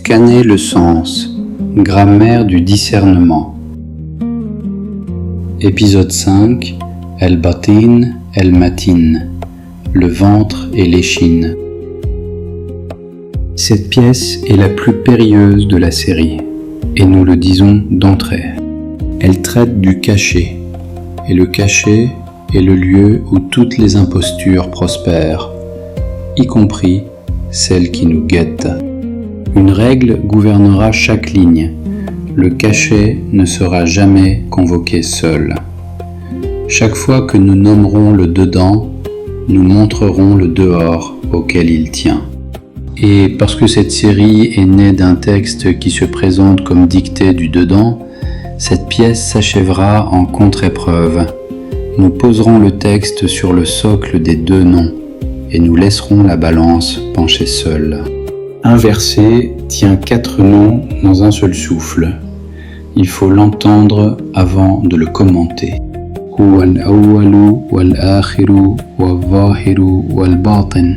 Scanner le sens. Grammaire du discernement. Épisode 5. El-Batin, El-Matin. Le ventre et l'échine. Cette pièce est la plus périlleuse de la série, et nous le disons d'entrée. Elle traite du cachet, et le cachet est le lieu où toutes les impostures prospèrent, y compris celle qui nous guette. Une règle gouvernera chaque ligne. Le cachet ne sera jamais convoqué seul. Chaque fois que nous nommerons le dedans, nous montrerons le dehors auquel il tient. Et parce que cette série est née d'un texte qui se présente comme dicté du dedans, cette pièce s'achèvera en contre-épreuve. Nous poserons le texte sur le socle des deux noms et nous laisserons la balance pencher seule. Un verset tient 4 noms dans un seul souffle. Il faut l'entendre avant de le commenter. Huwa al-awwalu wal-akhiru wal-zahiru wal-batin.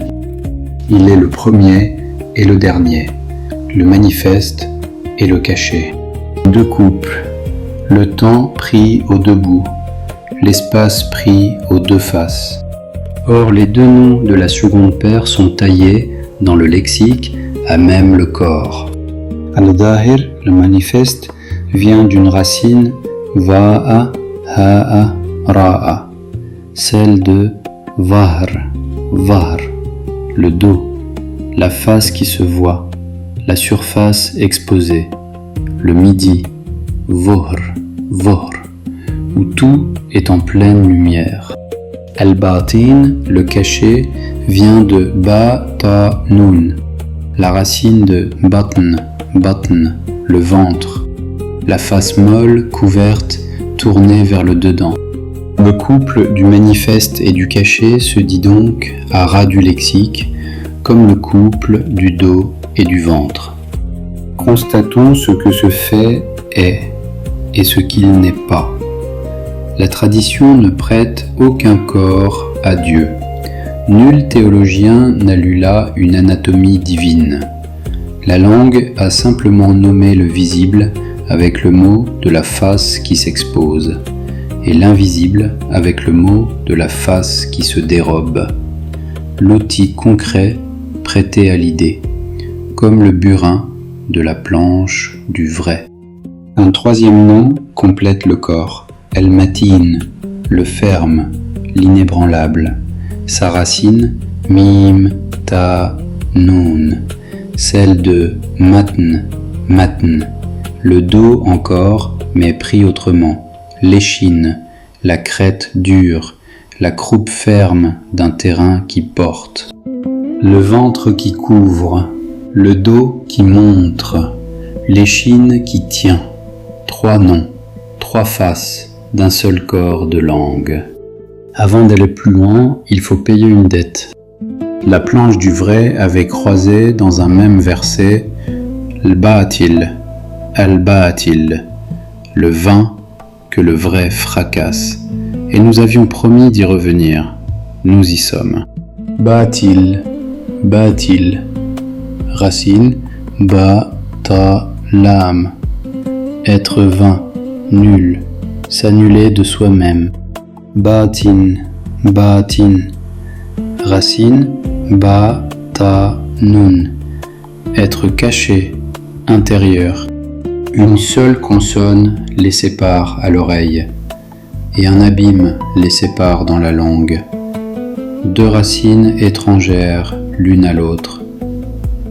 Il est le premier et le dernier, le manifeste et le cachet. Deux couples, le temps pris aux deux bouts, l'espace pris aux deux faces. Or, les deux noms de la seconde paire sont taillés dans le lexique à même le corps. Al-Zahir, le manifeste, vient d'une racine va'a, ha'a, ra'a, celle de vahr, vahr, le dos, la face qui se voit, la surface exposée, le midi, vohr, vohr, où tout est en pleine lumière. Al-Batin, le cachet, vient de ba, ta, nun, la racine de batn, batn, le ventre, la face molle, couverte, tournée vers le dedans. Le couple du manifeste et du cachet se dit donc à ras du lexique, comme le couple du dos et du ventre. Constatons ce que ce fait est et ce qu'il n'est pas. La tradition ne prête aucun corps à Dieu. Nul théologien n'a lu là une anatomie divine. La langue a simplement nommé le visible avec le mot de la face qui s'expose, et l'invisible avec le mot de la face qui se dérobe. L'outil concret prêté à l'idée, comme le burin de la planche du vrai. Un troisième nom complète le corps, El-Matin, le ferme, l'inébranlable. Sa racine, mim, ta, nun, celle de matn, matn, le dos encore, mais pris autrement, l'échine, la crête dure, la croupe ferme d'un terrain qui porte, le ventre qui couvre, le dos qui montre, l'échine qui tient, 3 noms, 3 faces d'un seul corps de langue. Avant d'aller plus loin, il faut payer une dette. La planche du vrai avait croisé dans un même verset al-batil, al-batil, le vain que le vrai fracasse. Et nous avions promis d'y revenir. Nous y sommes. Batil, batil, racine, ba, ta, lam, être vain, nul, s'annuler de soi-même. Batin, batin, racine, ba, ta, nun, être caché, intérieur. Une seule consonne les sépare à l'oreille, et un abîme les sépare dans la langue. 2 racines étrangères l'une à l'autre,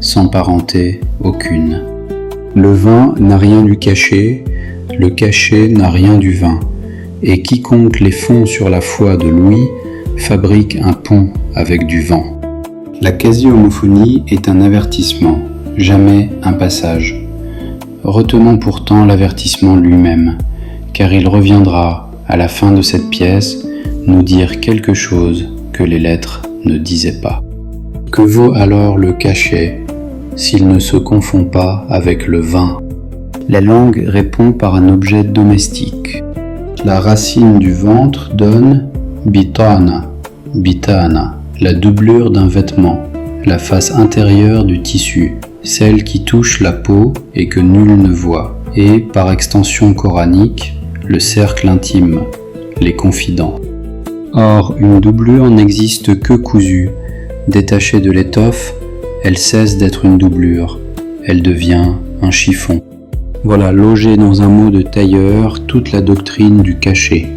sans parenté aucune. Le vin n'a rien du cachet, le cachet n'a rien du vin. Et quiconque les fond sur la foi de Louis fabrique un pont avec du vent. La quasi-homophonie est un avertissement, jamais un passage. Retenons pourtant l'avertissement lui-même, car il reviendra, à la fin de cette pièce, nous dire quelque chose que les lettres ne disaient pas. Que vaut alors le cachet s'il ne se confond pas avec le vin? La langue répond par un objet domestique. La racine du ventre donne bitana, bitana, la doublure d'un vêtement, la face intérieure du tissu, celle qui touche la peau et que nul ne voit, et, par extension coranique, le cercle intime, les confidents. Or, une doublure n'existe que cousue. Détachée de l'étoffe, elle cesse d'être une doublure, elle devient un chiffon. Voilà logé dans un mot de tailleur toute la doctrine du cachet.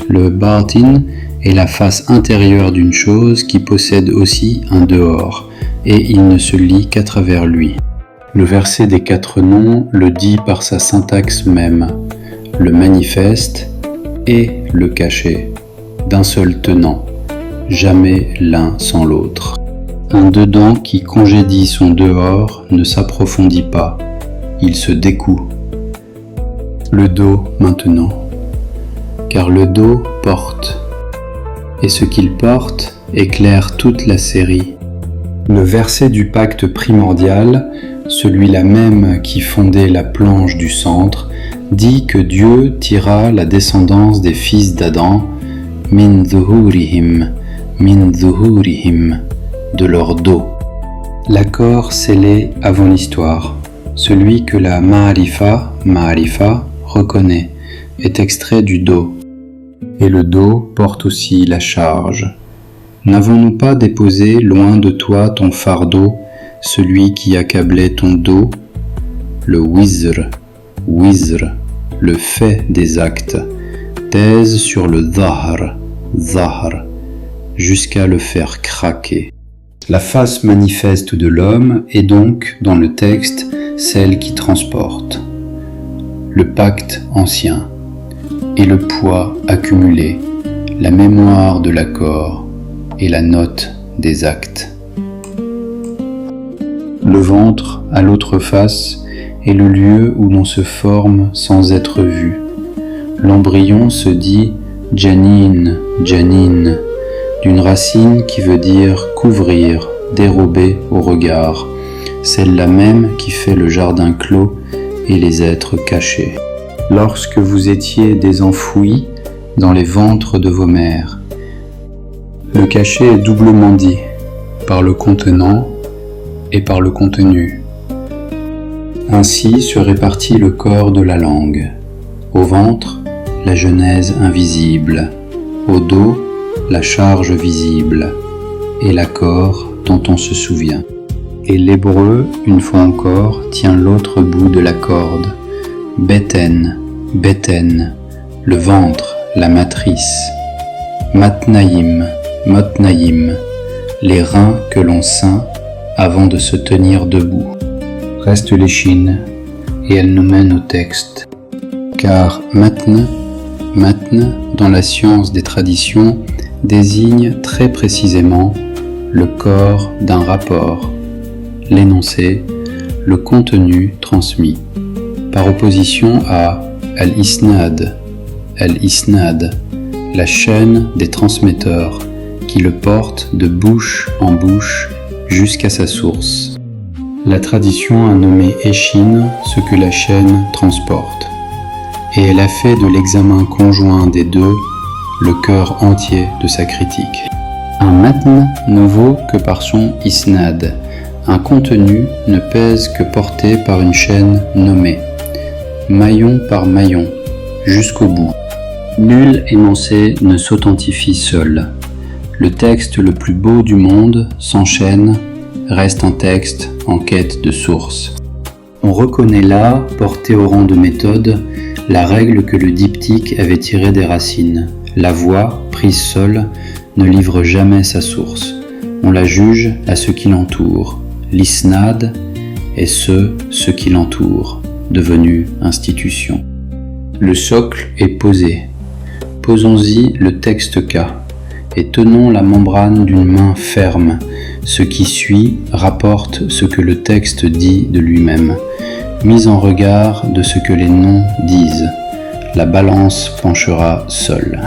Le batin est la face intérieure d'une chose qui possède aussi un dehors, et il ne se lit qu'à travers lui. Le verset des 4 noms le dit par sa syntaxe même, le manifeste et le cachet, d'un seul tenant, jamais l'un sans l'autre. Un dedans qui congédie son dehors ne s'approfondit pas, il se découd. Le dos maintenant, car le dos porte, et ce qu'il porte éclaire toute la série. Le verset du pacte primordial, celui-là même qui fondait la planche du centre, dit que Dieu tira la descendance des fils d'Adam, min dhuhurihim, de leur dos. L'accord scellé avant l'histoire, celui que la ma'arifa reconnaît, est extrait du dos. Et le dos porte aussi la charge. N'avons-nous pas déposé loin de toi ton fardeau, celui qui accablait ton dos, le wizr, le fait des actes, thèse sur le dhahr, jusqu'à le faire craquer. La face manifeste de l'homme est donc, dans le texte, celle qui transporte. Le pacte ancien, et le poids accumulé, la mémoire de l'accord et la note des actes. Le ventre, à l'autre face, est le lieu où l'on se forme sans être vu. L'embryon se dit janin, d'une racine qui veut dire couvrir, dérober au regard, celle-là même qui fait le jardin clos et les êtres cachés. Lorsque vous étiez des enfouis dans les ventres de vos mères, le cachet est doublement dit, par le contenant et par le contenu. Ainsi se répartit le corps de la langue. Au ventre, la genèse invisible, au dos, la charge visible, et l'accord dont on se souvient. Et l'hébreu, une fois encore, tient l'autre bout de la corde. Beten, le ventre, la matrice. Matnaïm, les reins que l'on ceint avant de se tenir debout. Restent les chines, et elles nous mènent au texte. Car matn, dans la science des traditions, désigne très précisément le corps d'un rapport, l'énoncé, le contenu transmis, par opposition à al-isnad, la chaîne des transmetteurs qui le portent de bouche en bouche jusqu'à sa source. La tradition a nommé échine ce que la chaîne transporte, et elle a fait de l'examen conjoint des deux le cœur entier de sa critique. Un matn ne vaut que par son isnad, un contenu ne pèse que porté par une chaîne nommée, maillon par maillon, jusqu'au bout. Nul énoncé ne s'authentifie seul. Le texte le plus beau du monde, sans chaîne, reste un texte en quête de source. On reconnaît là, porté au rang de méthode, la règle que le diptyque avait tirée des racines. La voix, prise seule, ne livre jamais sa source. On la juge à ce qui l'entoure. L'isnad est ce qui l'entoure, devenu institution. Le socle est posé. Posons-y le texte K, et tenons la membrane d'une main ferme. Ce qui suit rapporte ce que le texte dit de lui-même, mis en regard de ce que les noms disent. La balance penchera seule.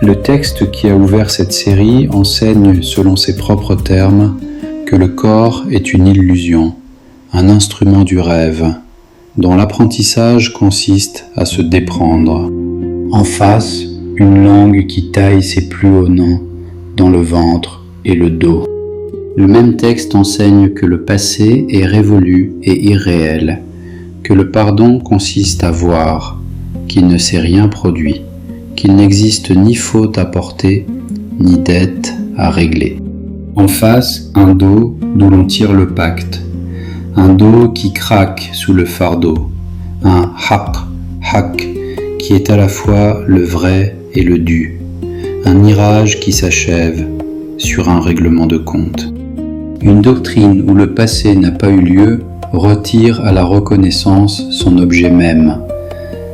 Le texte qui a ouvert cette série enseigne, selon ses propres termes, que le corps est une illusion, un instrument du rêve, dont l'apprentissage consiste à se déprendre. En face, une langue qui taille ses plus hauts noms dans le ventre et le dos. Le même texte enseigne que le passé est révolu et irréel, que le pardon consiste à voir, qu'il ne s'est rien produit, qu'il n'existe ni faute à porter, ni dette à régler. En face, un dos d'où l'on tire le pacte, un dos qui craque sous le fardeau, un haq, qui est à la fois le vrai et le dû, un mirage qui s'achève sur un règlement de compte. Une doctrine où le passé n'a pas eu lieu retire à la reconnaissance son objet même.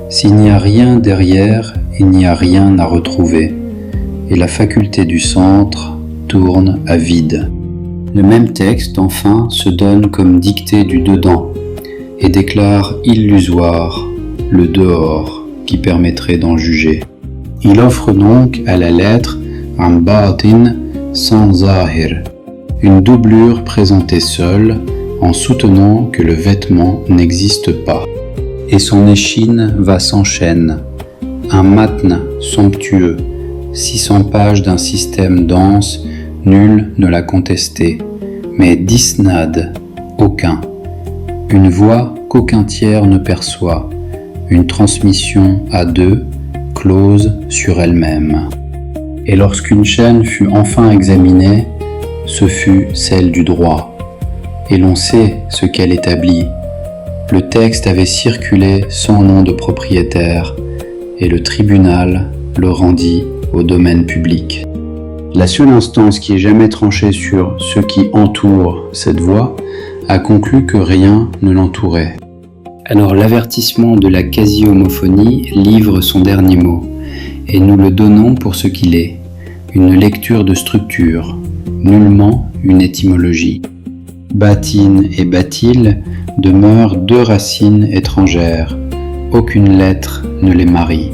S'il n'y a rien derrière, il n'y a rien à retrouver, et la faculté du centre tourne à vide. Le même texte, enfin, se donne comme dictée du dedans, et déclare illusoire le dehors qui permettrait d'en juger. Il offre donc à la lettre un batin sans zahir, une doublure présentée seule en soutenant que le vêtement n'existe pas. Et son échine va sans chaîne, un matn somptueux, 600 pages d'un système dense, nul ne l'a contesté, mais d'isnad, aucun. Une voix qu'aucun tiers ne perçoit, une transmission à deux, close sur elle-même. Et lorsqu'une chaîne fut enfin examinée, ce fut celle du droit. Et l'on sait ce qu'elle établit. Le texte avait circulé sans nom de propriétaire, et le tribunal le rendit au domaine public. La seule instance qui ait jamais tranché sur ce qui entoure cette voie a conclu que rien ne l'entourait. Alors l'avertissement de la quasi-homophonie livre son dernier mot, et nous le donnons pour ce qu'il est, une lecture de structure, nullement une étymologie. Batin et batil demeurent deux racines étrangères, aucune lettre ne les marie.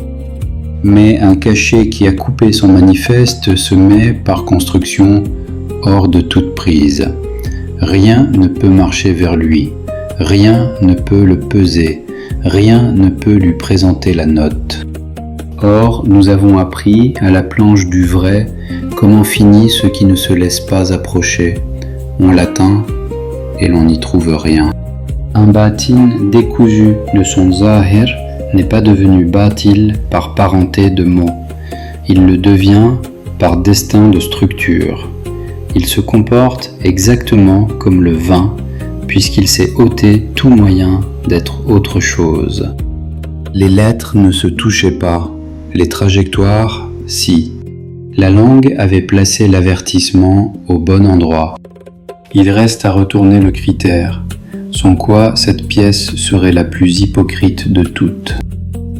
Mais un cachet qui a coupé son manifeste se met par construction hors de toute prise. Rien ne peut marcher vers lui, rien ne peut le peser, rien ne peut lui présenter la note. Or, nous avons appris à la planche du vrai comment finit ce qui ne se laisse pas approcher. On l'atteint et l'on n'y trouve rien. Un batin décousu de son zahir n'est pas devenu batil par parenté de mots. Il le devient par destin de structure. Il se comporte exactement comme le vin, puisqu'il s'est ôté tout moyen d'être autre chose. Les lettres ne se touchaient pas, les trajectoires, si. La langue avait placé l'avertissement au bon endroit. Il reste à retourner le critère, sans quoi cette pièce serait la plus hypocrite de toutes.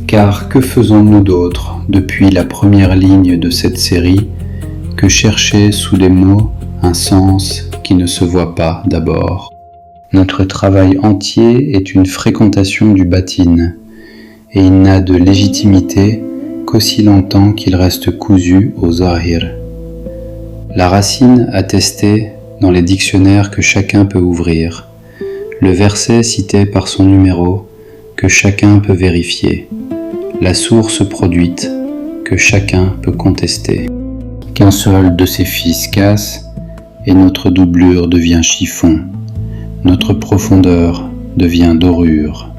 Car que faisons-nous d'autre depuis la première ligne de cette série que chercher sous les mots un sens qui ne se voit pas d'abord? Notre travail entier est une fréquentation du batin, et il n'a de légitimité qu'aussi longtemps qu'il reste cousu au zahir. La racine attestée dans les dictionnaires que chacun peut ouvrir, le verset cité par son numéro que chacun peut vérifier, la source produite que chacun peut contester. Qu'un seul de ses fils casse et notre doublure devient chiffon, notre profondeur devient dorure.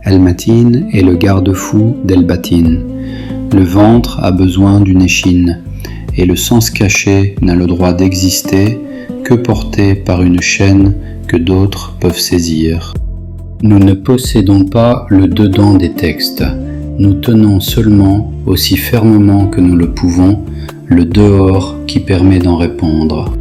El-Matin est le garde-fou d'El-Batin. Le ventre a besoin d'une échine, et le sens caché n'a le droit d'exister que porté par une chaîne que d'autres peuvent saisir. Nous ne possédons pas le dedans des textes, nous tenons seulement, aussi fermement que nous le pouvons, le dehors qui permet d'en répondre.